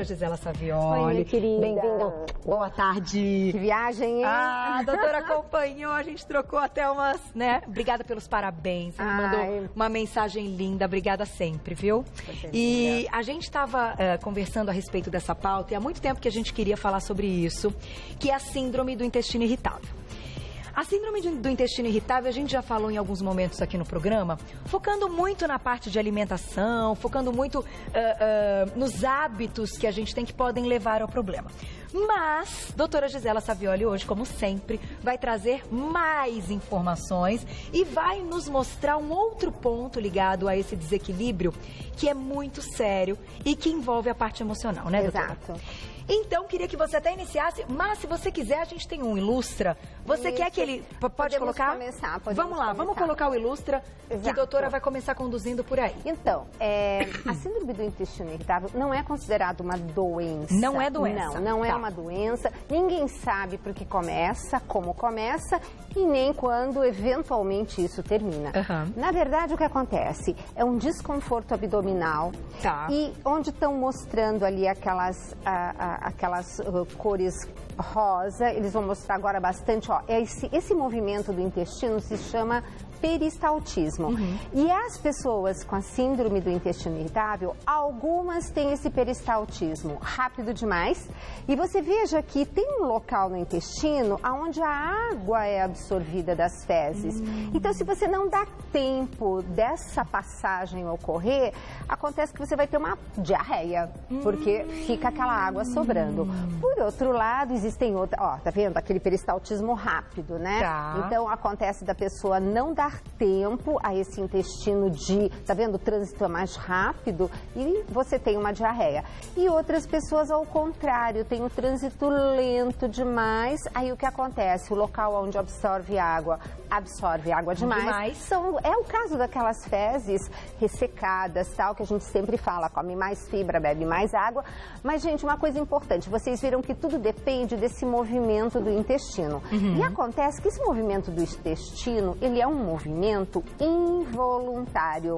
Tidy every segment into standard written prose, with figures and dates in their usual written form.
Gisela Savioli. Oi, querida. Bem-vinda. Boa tarde. Que viagem, hein? A doutora acompanhou, a gente trocou até umas, né? Obrigada pelos parabéns. Você me mandou uma mensagem linda. Obrigada sempre, viu? E a gente estava conversando a respeito dessa pauta e há muito tempo que a gente queria falar sobre isso, que é a síndrome do intestino irritável. A síndrome do intestino irritável, a gente já falou em alguns momentos aqui no programa, focando muito na parte de alimentação, focando muito nos hábitos que a gente tem que podem levar ao problema. Mas, doutora Gisela Savioli hoje, como sempre, vai trazer mais informações e vai nos mostrar um outro ponto ligado a esse desequilíbrio que é muito sério e que envolve a parte emocional, né, doutora? Exato. Então, queria que você até iniciasse, mas se você quiser, a gente tem um Ilustra. Você quer que ele... Pode colocar? Vamos lá, vamos colocar o Ilustra, que a doutora vai começar conduzindo por aí. Então, a síndrome do intestino irritável não é considerada uma doença. Não é doença. Não é uma doença. Ninguém sabe por que começa, como começa e nem quando, eventualmente, isso termina. Na verdade, o que acontece é um desconforto abdominal e onde estão mostrando ali aquelas cores rosa, eles vão mostrar agora bastante, ó, esse movimento do intestino se chama peristaltismo. E as pessoas com a síndrome do intestino irritável, algumas têm esse peristaltismo rápido demais. E você veja que tem um local no intestino onde a água é absorvida das fezes. Então, se você não dá tempo dessa passagem ocorrer, acontece que você vai ter uma diarreia, porque fica aquela água sobrando. Por outro lado, existem outras, ó, tá vendo? Aquele peristaltismo rápido, né? Então, acontece da pessoa não dar tempo a esse intestino tá vendo? O trânsito é mais rápido e você tem uma diarreia. E outras pessoas, ao contrário, tem o trânsito lento demais. Aí o que acontece? O local onde absorve água demais. É o caso daquelas fezes ressecadas, tal, que a gente sempre fala, come mais fibra, bebe mais água. Mas, gente, uma coisa importante, vocês viram que tudo depende desse movimento do intestino. E acontece que esse movimento do intestino, ele é um movimento involuntário.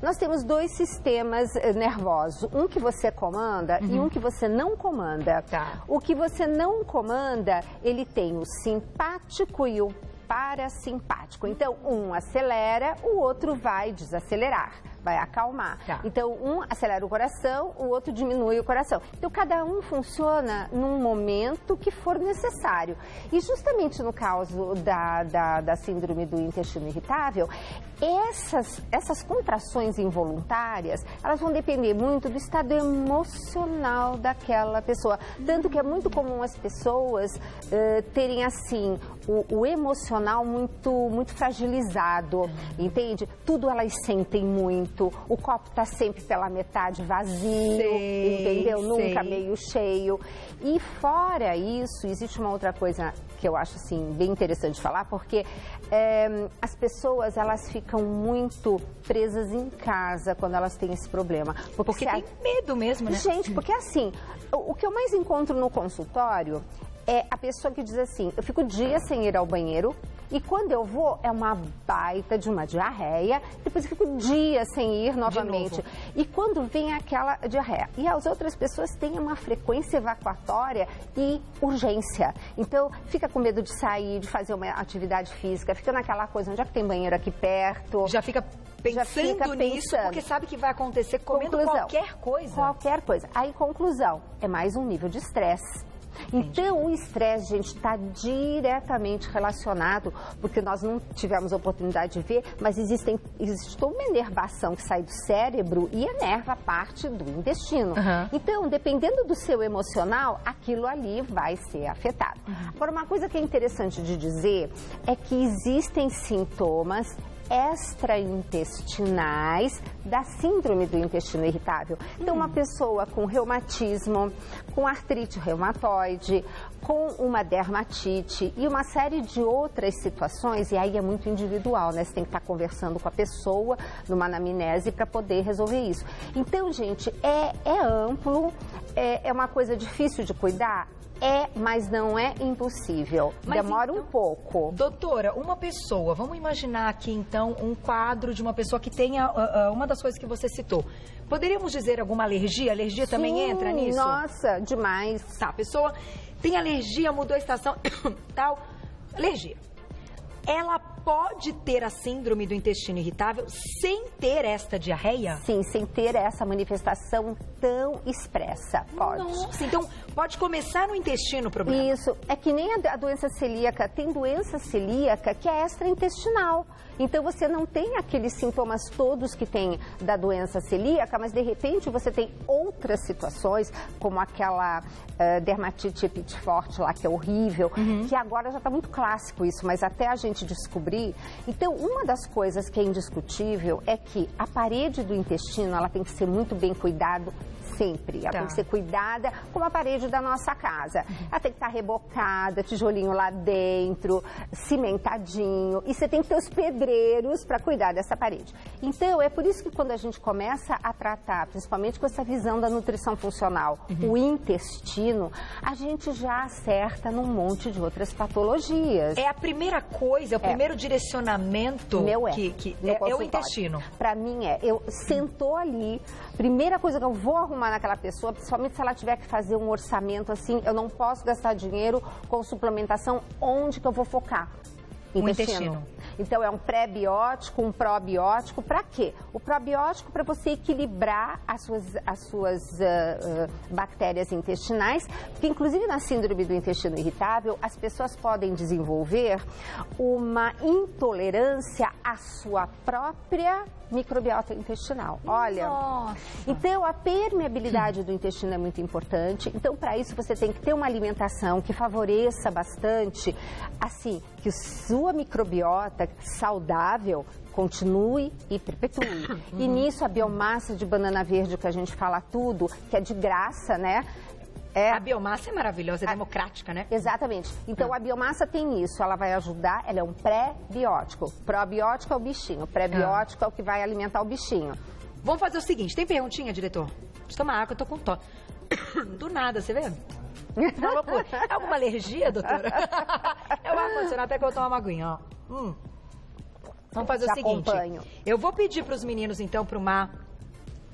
Nós temos dois sistemas nervosos, um que você comanda e um que você não comanda. O que você não comanda, ele tem o simpático e o parasimpático. Então, um acelera, o outro vai desacelerar, vai acalmar. Então, um acelera o coração, o outro diminui o coração. Então, cada um funciona num momento que for necessário. E justamente no caso da síndrome do intestino irritável, essas contrações involuntárias, elas vão depender muito do estado emocional daquela pessoa. Tanto que é muito comum as pessoas terem, assim, o emocional muito fragilizado, entende? Tudo elas sentem muito, o copo está sempre pela metade vazio, entendeu? Nunca meio cheio. E fora isso, existe uma outra coisa que eu acho, assim, bem interessante falar, porque as pessoas, elas ficam muito presas em casa quando elas têm esse problema. Porque tem medo mesmo, né? Gente, porque assim, o que eu mais encontro no consultório é a pessoa que diz assim, eu fico dias sem ir ao banheiro e quando eu vou é uma baita de uma diarreia, depois eu fico dias sem ir novamente. E quando vem aquela diarreia. E as outras pessoas têm uma frequência evacuatória e urgência. Então, fica com medo de sair, de fazer uma atividade física, fica naquela coisa, onde é que tem banheiro aqui perto? Já fica pensando nisso, porque sabe que vai acontecer comendo qualquer coisa. Qualquer coisa. Aí, conclusão, é mais um nível de estresse. Então, o estresse, gente, está diretamente relacionado, porque nós não tivemos a oportunidade de ver, mas existe toda uma inervação que sai do cérebro e enerva parte do intestino. Então, dependendo do seu emocional, aquilo ali vai ser afetado. Agora, uma coisa que é interessante de dizer é que existem sintomas extraintestinais da síndrome do intestino irritável. Então, uma pessoa com reumatismo, com artrite reumatoide, com uma dermatite e uma série de outras situações, e aí é muito individual, né? Você tem que estar conversando com a pessoa numa anamnese para poder resolver isso. Então, gente, é amplo, é uma coisa difícil de cuidar? Mas não é impossível. Demora então, um pouco. Doutora, uma pessoa, vamos imaginar aqui então um quadro de uma pessoa que tenha uma das coisas que você citou. Poderíamos dizer alguma alergia? Alergia também entra nisso? Nossa, demais. Tá, a pessoa tem alergia, mudou a estação, tal, alergia. Ela pode ter a síndrome do intestino irritável sem ter esta diarreia? Sim, sem ter essa manifestação tão expressa, pode. Nossa, então pode começar no intestino o problema? Isso, é que nem a doença celíaca, tem doença celíaca que é extraintestinal. Então você não tem aqueles sintomas todos que tem da doença celíaca, mas de repente você tem outras situações, como aquela dermatite epidifórtica lá, que é horrível, que agora já está muito clássico isso, mas até a gente descobrir. Então, uma das coisas que é indiscutível é que a parede do intestino, ela tem que ser muito bem cuidada sempre. Ela tem que ser cuidada como a parede da nossa casa. Ela tem que estar rebocada, tijolinho lá dentro, cimentadinho. E você tem que ter os pedreiros para cuidar dessa parede. Então, é por isso que quando a gente começa a tratar, principalmente com essa visão da nutrição funcional, o intestino, a gente já acerta num monte de outras patologias. É a primeira coisa, é o primeiro direcionamento que é o intestino. Para mim sentou ali, primeira coisa que eu vou arrumar naquela pessoa, principalmente se ela tiver que fazer um orçamento assim, eu não posso gastar dinheiro com suplementação, onde que eu vou focar? Intestino. Então, é um pré-biótico, um probiótico, para quê? O probiótico para você equilibrar as suas bactérias intestinais, porque inclusive na síndrome do intestino irritável, as pessoas podem desenvolver uma intolerância à sua própria microbiota intestinal. Olha, então a permeabilidade do intestino é muito importante. Então, para isso, você tem que ter uma alimentação que favoreça bastante, assim, que sua microbiota saudável continue e perpetue. E nisso, a biomassa de banana verde, que a gente fala tudo, que é de graça, né? A biomassa é maravilhosa, é democrática, né? Exatamente. Então, a biomassa tem isso, ela vai ajudar, ela é um pré-biótico. Probiótico é o bichinho, pré-biótico é o que vai alimentar o bichinho. Vamos fazer o seguinte, tem perguntinha, diretor? Deixa eu tomar água, eu tô com tosse. Do nada, você vê? Uma loucura. É alguma alergia, doutora? É o ar-condicionado, até que eu tomo uma aguinha, ó. Vamos fazer o seguinte. Eu vou pedir para os meninos, então, para o Mar,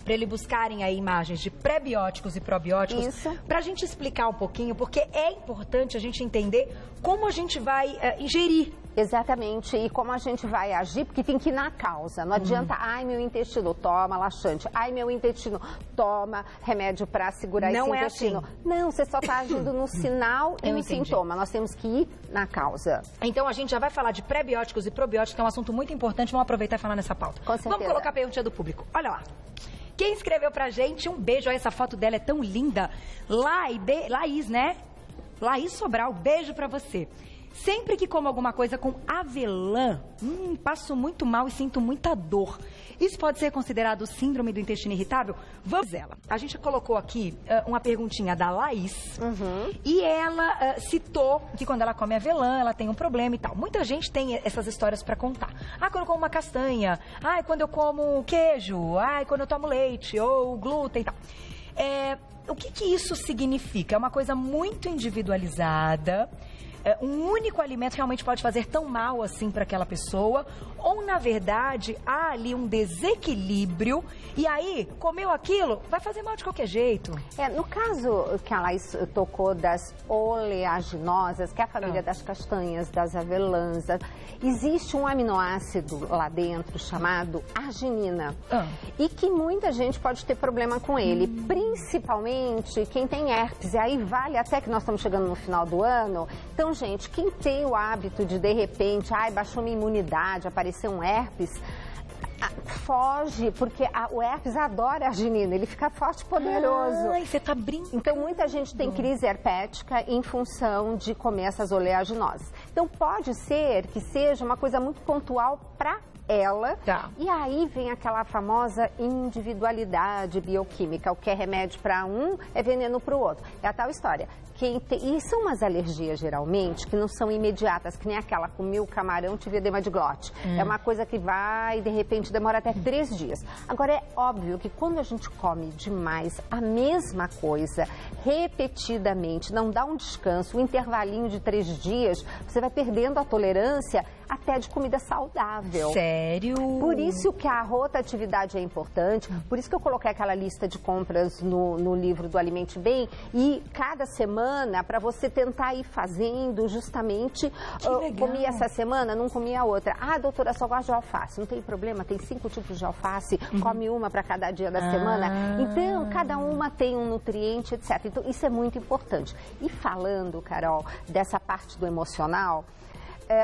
para eles buscarem aí imagens de pré-bióticos e probióticos, para a gente explicar um pouquinho, porque é importante a gente entender como a gente vai ingerir. Exatamente, e como a gente vai agir, porque tem que ir na causa. Não adianta, ai, meu intestino, toma laxante. Ai, meu intestino, toma remédio para segurar esse intestino. Assim. Não, você só está agindo no sinal e no sintoma. Nós temos que ir na causa. Então, a gente já vai falar de pré-bióticos e probióticos, que é um assunto muito importante. Vamos aproveitar e falar nessa pauta. Com certeza. Vamos colocar a perguntinha do público. Olha lá. Quem escreveu pra gente, um beijo. Olha, essa foto dela é tão linda. Laís, né? Laís Sobral, beijo pra você. Sempre que como alguma coisa com avelã, passo muito mal e sinto muita dor. Isso pode ser considerado síndrome do intestino irritável? Vamos ela. A gente colocou aqui uma perguntinha da Laís e ela citou que quando ela come avelã, ela tem um problema e tal. Muita gente tem essas histórias para contar. Quando eu como uma castanha. Quando eu como queijo. Quando eu tomo leite ou glúten e tal. O que isso significa? É uma coisa muito individualizada. Um único alimento realmente pode fazer tão mal assim para aquela pessoa, ou na verdade há ali um desequilíbrio e aí comeu aquilo, vai fazer mal de qualquer jeito. No caso que a Laís tocou das oleaginosas, que é a família das castanhas, das avelãs, existe um aminoácido lá dentro chamado arginina e que muita gente pode ter problema com ele, principalmente quem tem herpes. E aí vale até que nós estamos chegando no final do ano. Então, gente, quem tem o hábito de repente, baixou minha imunidade, apareceu um herpes, foge, porque o herpes adora arginina, ele fica forte e poderoso. Você tá brincando. Então, muita gente tem crise herpética em função de comer essas oleaginosas. Então, pode ser que seja uma coisa muito pontual para ela. E aí vem aquela famosa individualidade bioquímica. O que é remédio para um é veneno para o outro. É a tal história. E são umas alergias, geralmente, que não são imediatas, que nem aquela comeu camarão, tive edema de glote. É uma coisa que vai e, de repente, demora até 3 dias. Agora, é óbvio que quando a gente come demais a mesma coisa, repetidamente, não dá um descanso, um intervalinho de 3 dias, você vai perdendo a tolerância até de comida saudável. Sério? Por isso que a rotatividade é importante, por isso que eu coloquei aquela lista de compras no livro do Alimente Bem, e cada semana, para você tentar ir fazendo justamente, comi essa semana, não comi a outra. Ah, doutora, só gosto de alface. Não tem problema, tem 5 tipos de alface, come uma para cada dia da semana. Então, cada uma tem um nutriente, etc. Então, isso é muito importante. E falando, Carol, dessa parte do emocional,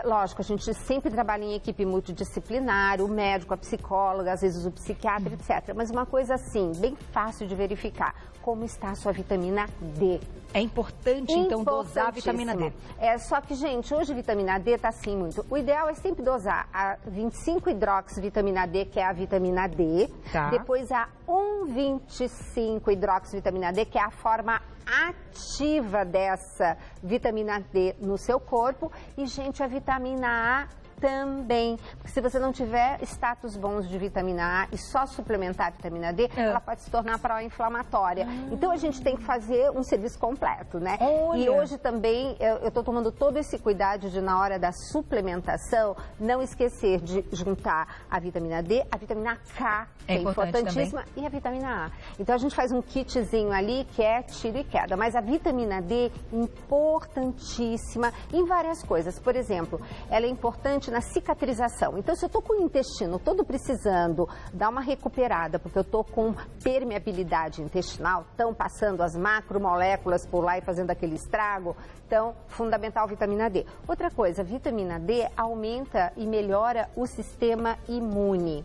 lógico, a gente sempre trabalha em equipe multidisciplinar, o médico, a psicóloga, às vezes o psiquiatra, etc. Mas uma coisa assim, bem fácil de verificar, como está a sua vitamina D. É importante, então, dosar a vitamina D. Só que, gente, hoje a vitamina D está assim muito. O ideal é sempre dosar a 25-hidroxivitamina D, que é a vitamina D. Depois a 1,25-hidroxivitamina D, que é a forma ativa dessa vitamina D no seu corpo. E, gente, a vitamina A também, porque se você não tiver status bons de vitamina A e só suplementar a vitamina D, ela pode se tornar pró-inflamatória. Então a gente tem que fazer um serviço completo, né? E hoje também eu estou tomando todo esse cuidado de, na hora da suplementação, não esquecer de juntar a vitamina D, a vitamina K, que é importantíssima, também, e a vitamina A. Então a gente faz um kitzinho ali que é tiro e queda, mas a vitamina D importantíssima em várias coisas. Por exemplo, ela é importante na cicatrização. Então, se eu estou com o intestino todo precisando dar uma recuperada, porque eu estou com permeabilidade intestinal, estão passando as macromoléculas por lá e fazendo aquele estrago, então, fundamental vitamina D. Outra coisa, vitamina D aumenta e melhora o sistema imune.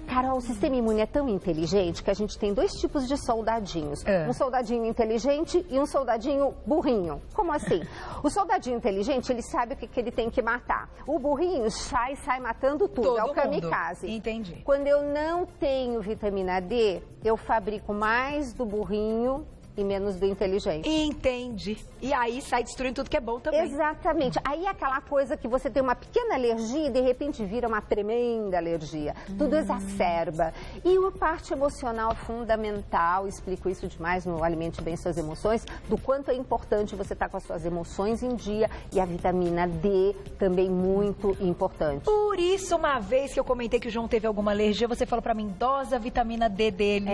Carol, o sistema imune é tão inteligente que a gente tem 2 tipos de soldadinhos. Um soldadinho inteligente e um soldadinho burrinho. Como assim? O soldadinho inteligente, ele sabe o que ele tem que matar. O burrinho sai matando tudo. É o kamikaze. Entendi. Quando eu não tenho vitamina D, eu fabrico mais do burrinho e menos do inteligente. Entendi. E aí sai destruindo tudo que é bom também. Exatamente. Aí é aquela coisa que você tem uma pequena alergia e de repente vira uma tremenda alergia. Tudo exacerba. E a parte emocional fundamental, explico isso demais no Alimente Bem Suas Emoções, do quanto é importante você estar com as suas emoções em dia, e a vitamina D também muito importante. Por isso, uma vez que eu comentei que o João teve alguma alergia, você falou pra mim, dosa a vitamina D dele.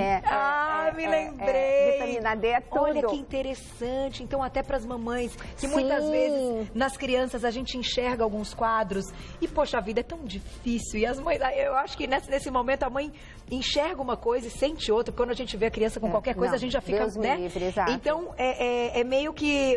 Me lembrei. Vitamina D é tudo. Olha que interessante. Então, até para as mamães, que muitas vezes nas crianças a gente enxerga alguns quadros e, poxa, a vida é tão difícil. E as mães, eu acho que nesse momento a mãe enxerga uma coisa e sente outra. Quando a gente vê a criança com qualquer coisa, a gente já fica, Deus me livre, exato. Então, é meio que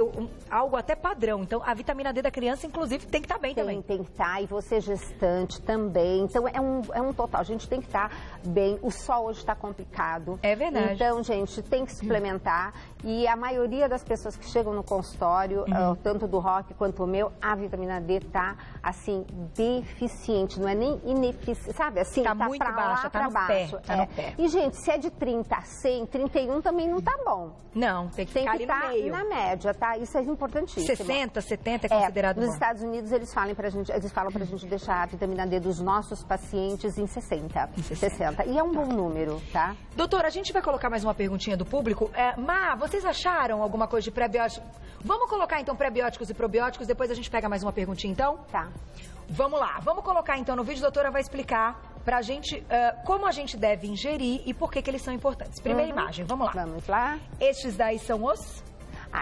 algo até padrão. Então, a vitamina D da criança, inclusive, tem que estar bem também. Tem que estar. E você gestante também. Então, é um total. A gente tem que estar bem. O sol hoje está complicado. É verdade. Então, gente, tem que suplementar. E a maioria das pessoas que chegam no consultório, tanto do Rock quanto o meu, a vitamina D tá, assim, deficiente. Não é nem ineficiente, sabe? Assim, tá muito pra baixa, lá, tá pra no baixo. pé, tá no pé. E, gente, se é de 30 a 100, 31 também não tá bom. Não, tem que ficar ali no meio. Na média, tá? Isso é importantíssimo. 60, 70 é considerado bom. Nos Estados Unidos, eles falam pra gente deixar a vitamina D dos nossos pacientes em 60. 60. E é um bom número, tá? Doutora, a gente vai colocar mais uma perguntinha do público. Vocês acharam alguma coisa de pré-biótico? Vamos colocar, então, pré-bióticos e probióticos, depois a gente pega mais uma perguntinha, então? Tá. Vamos lá. Vamos colocar, então, no vídeo, a doutora vai explicar pra gente como a gente deve ingerir e por que eles são importantes. Primeira imagem, vamos lá. Vamos lá. Estes daí são os...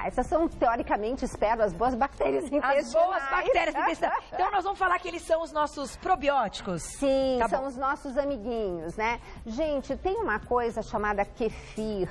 essas são, teoricamente, espero, as boas bactérias intestinais. As boas bactérias intestinais. Então, nós vamos falar que eles são os nossos probióticos. Sim, são os nossos amiguinhos, né? Gente, tem uma coisa chamada kefir,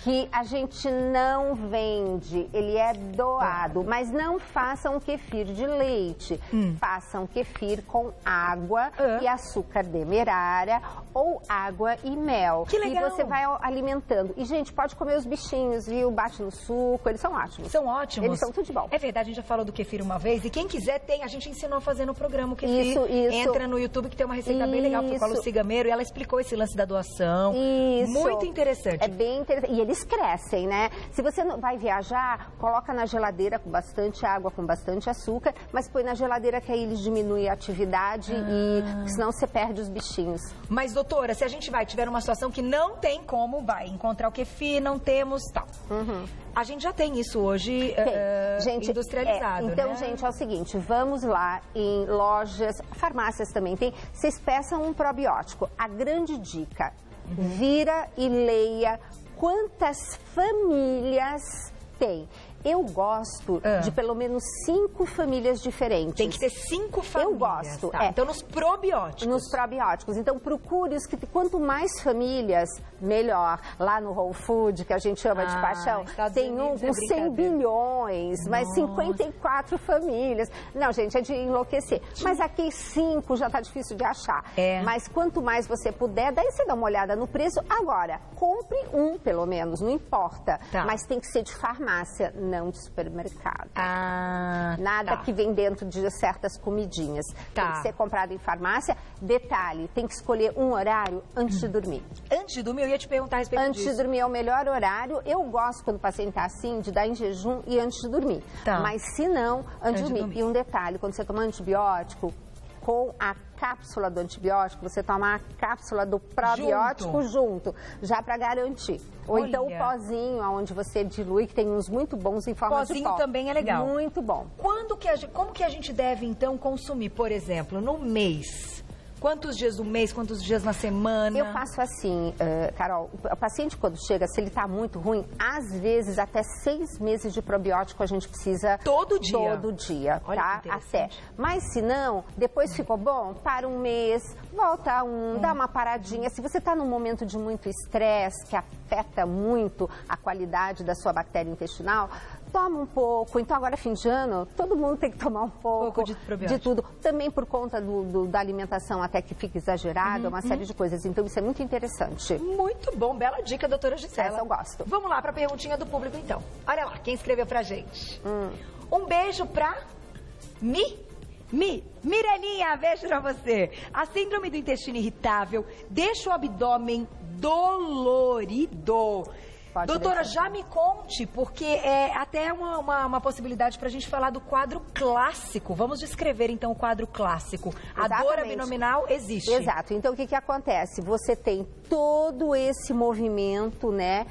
que a gente não vende, ele é doado, mas não façam kefir de leite, façam kefir com água e açúcar demerara ou água e mel. Que legal! E você vai alimentando. E, gente, pode comer os bichinhos, viu? Bate no suco, eles são ótimos. São ótimos? Eles são tudo de bom. É verdade, a gente já falou do kefir uma vez, e quem quiser tem, a gente ensinou a fazer no programa o kefir. Isso. Entra no YouTube que tem uma receita bem legal, foi com a Lucy Gameiro, e ela explicou esse lance da doação. Isso. Muito interessante. É bem interessante. E eles crescem, né? Se você não vai viajar, coloca na geladeira com bastante água, com bastante açúcar, mas põe na geladeira que aí eles diminuem a atividade e senão você perde os bichinhos. Mas, doutora, se a gente tiver uma situação que não tem como encontrar o kefir, não temos, tal. A gente já tem isso hoje industrializado, então, né? gente, é o seguinte, vamos lá em lojas, farmácias também tem, vocês peçam um probiótico. A grande dica, vira e leia quantas famílias tem. Eu gosto de pelo menos 5 famílias diferentes. Tem que ter 5 famílias. Eu gosto. Tá. Então, nos probióticos. Nos probióticos. Então, procure os que... Quanto mais famílias, melhor. Lá no Whole Food, que a gente chama de paixão, tem um com 100 bilhões, mas 54 famílias. Não, gente, é de enlouquecer. Mas aqui 5 já está difícil de achar. Mas quanto mais você puder, daí você dá uma olhada no preço. Agora, compre um, pelo menos, não importa. Mas tem que ser de farmácia, não de supermercado. Nada que vem dentro de certas comidinhas. Tem que ser comprado em farmácia. Detalhe, tem que escolher um horário antes de dormir. Antes de dormir, eu ia te perguntar a respeito disso. Antes de dormir é o melhor horário. Eu gosto, quando o paciente está assim, de dar em jejum e antes de dormir. Mas se não, antes de dormir. E um detalhe, quando você toma antibiótico, com a cápsula do antibiótico, você toma a cápsula do probiótico junto já para garantir. Ou então o pozinho, onde você dilui, que tem uns muito bons em forma de pó. Pozinho também é legal. Muito bom. Como que a gente deve, então, consumir, por exemplo, no mês? Quantos dias do mês, quantos dias na semana? Eu faço assim, Carol, o paciente quando chega, se ele está muito ruim, às vezes até 6 meses de probiótico a gente precisa... Todo dia? Todo dia, olha, tá? Até. Mas se não, depois ficou bom, para um mês, volta dá uma paradinha. Se você está num momento de muito estresse, que afeta muito a qualidade da sua bactéria intestinal, toma um pouco. Então, agora, fim de ano, todo mundo tem que tomar um pouco de tudo. Também por conta da alimentação, até que fica exagerado, uma série de coisas. Então, isso é muito interessante. Muito bom. Bela dica, doutora Gisela. Essa eu gosto. Vamos lá para a perguntinha do público, então. Olha lá, quem escreveu pra gente. Um beijo pra Mirelinha, beijo pra você. A síndrome do intestino irritável deixa o abdômen dolorido. Doutora, já me conte, porque é até uma possibilidade para a gente falar do quadro clássico. Vamos descrever, então, o quadro clássico. Exatamente. A dor abdominal existe. Exato. Então, o que acontece? Você tem todo esse movimento, né,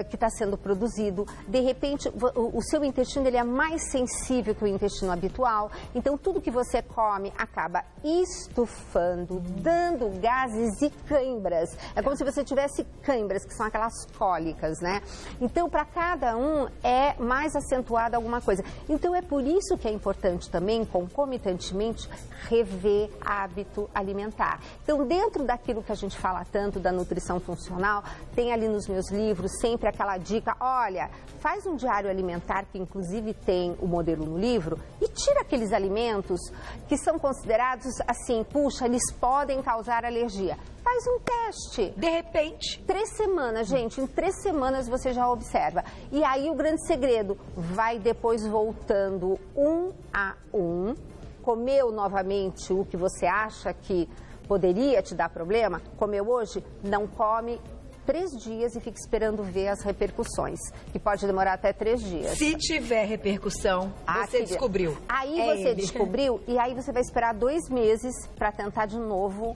que está sendo produzido. De repente, o seu intestino ele é mais sensível que o intestino habitual. Então, tudo que você come acaba estufando, dando gases e cãibras. É como se você tivesse cãibras, que são aquelas cólicas, né? Então, para cada um é mais acentuada alguma coisa. Então, é por isso que é importante também, concomitantemente, rever hábito alimentar. Então, dentro daquilo que a gente fala tanto da nutrição funcional, tem ali nos meus livros sempre aquela dica, olha, faz um diário alimentar, que inclusive tem o modelo no livro, e tira aqueles alimentos que são considerados assim, puxa, eles podem causar alergia. Faz um teste. De repente. 3 semanas, gente. Em 3 semanas você já observa. E aí o grande segredo, vai depois voltando um a um. Comeu novamente o que você acha que poderia te dar problema? Comeu hoje? Não come 3 dias e fica esperando ver as repercussões, que pode demorar até 3 dias. Se tiver repercussão, você descobriu. Aí você descobriu e aí você vai esperar 2 meses para tentar de novo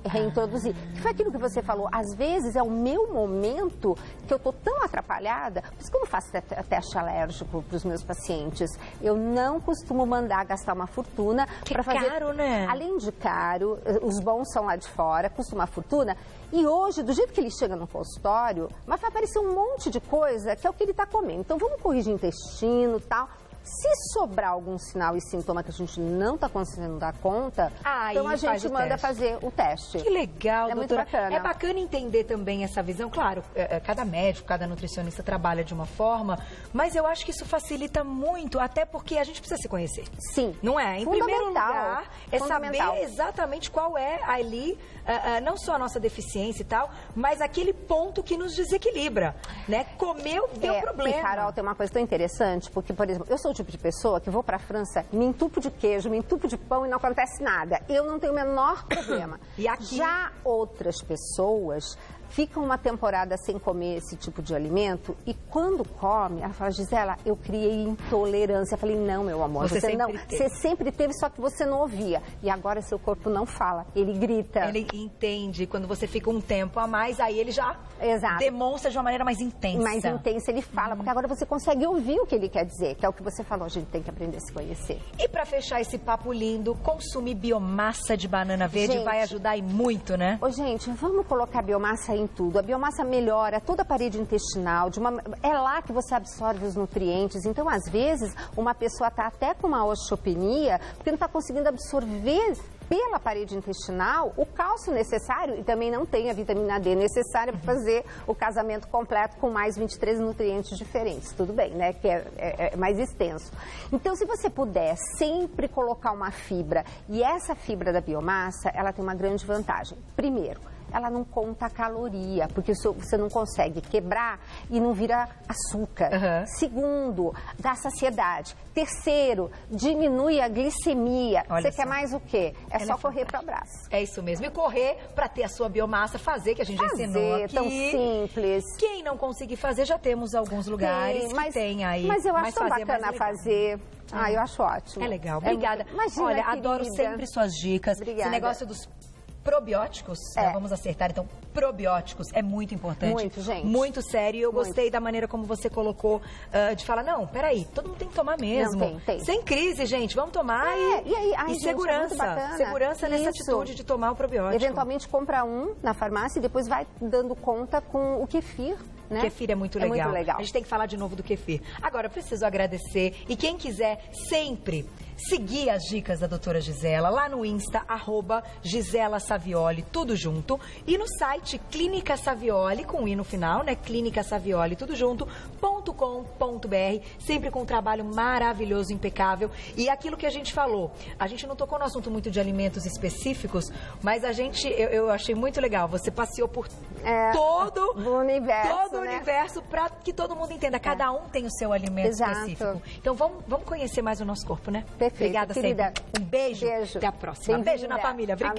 reintroduzir. Que foi aquilo que você falou, às vezes é o meu momento que eu tô tão atrapalhada, por isso que eu não faço teste alérgico para os meus pacientes. Eu não costumo mandar gastar uma fortuna para fazer. É caro, né? Além de caro, os bons são lá de fora, custa uma fortuna. E hoje, do jeito que ele chega no consultório, vai aparecer um monte de coisa que é o que ele está comendo. Então vamos corrigir intestino e tal. Se sobrar algum sinal e sintoma que a gente não está conseguindo dar conta, então a gente manda fazer o teste. Que legal, doutora. Muito bacana. É bacana entender também essa visão. Claro, cada médico, cada nutricionista trabalha de uma forma, mas eu acho que isso facilita muito, até porque a gente precisa se conhecer. Sim. Não é? Em primeiro lugar, é saber exatamente qual é ali, não só a nossa deficiência e tal, mas aquele ponto que nos desequilibra, né? Comeu, deu problema. E, Carol, tem uma coisa tão interessante, porque, por exemplo, eu sou o tipo de pessoa que vou para a França, me entupo de queijo, me entupo de pão e não acontece nada. Eu não tenho o menor problema. E aqui... Já outras pessoas ficam uma temporada sem comer esse tipo de alimento e quando come, ela fala, Gisela, eu criei intolerância. Eu falei, não, meu amor, você sempre teve, só que você não ouvia. E agora seu corpo não fala, ele grita. Ele entende, quando você fica um tempo a mais, aí ele já demonstra de uma maneira mais intensa. Mais intensa, ele fala, porque agora você consegue ouvir o que ele quer dizer, que é o que você falou, a gente tem que aprender a se conhecer. E para fechar esse papo lindo, consumir biomassa de banana verde vai ajudar e muito, né? Ô, gente, vamos colocar biomassa em tudo. A biomassa melhora toda a parede intestinal, é lá que você absorve os nutrientes. Então, às vezes, uma pessoa está até com uma osteopenia porque não está conseguindo absorver pela parede intestinal o cálcio necessário e também não tem a vitamina D necessária para fazer o casamento completo com mais 23 nutrientes diferentes. Tudo bem, né? Que é mais extenso. Então, se você puder sempre colocar uma fibra, e essa fibra da biomassa, ela tem uma grande vantagem. Primeiro, ela não conta a caloria, porque você não consegue quebrar e não vira açúcar. Segundo, dá saciedade. Terceiro, diminui a glicemia. Você quer mais o quê? É só correr para o abraço. É isso mesmo. E correr para ter a sua biomassa, fazer, que a gente já ensinou aqui. Tão simples. Quem não conseguir fazer, já temos alguns lugares que tem aí. Mas eu acho bacana fazer. Eu acho ótimo. É legal. Obrigada. Imagina, olha, adoro sempre suas dicas. Obrigada. Esse negócio dos probióticos, vamos acertar, então, probióticos é muito importante. Muito, gente. Muito sério. Eu gostei da maneira como você colocou, de falar, não, peraí, todo mundo tem que tomar mesmo. Não, tem. Sem crise, gente, vamos tomar e segurança. Segurança nessa atitude de tomar o probiótico. Eventualmente compra um na farmácia e depois vai dando conta com o kefir. Né? Kefir é muito legal. A gente tem que falar de novo do kefir. Agora, eu preciso agradecer. E quem quiser sempre seguir as dicas da doutora Gisela, lá no Insta, @Gisela Savioli, tudo junto. E no site Clínica Savioli, com I no final, né? Clínica Savioli, tudo junto, .com.br, sempre com um trabalho maravilhoso, impecável. E aquilo que a gente falou, a gente não tocou no assunto muito de alimentos específicos, mas eu achei muito legal. Você passeou por todo o universo para que todo mundo entenda. Cada um tem o seu alimento específico. Então vamos conhecer mais o nosso corpo, né? Perfeito, obrigada, querida. sempre. Um beijo. Até a próxima. Beijo na família. Obrigada.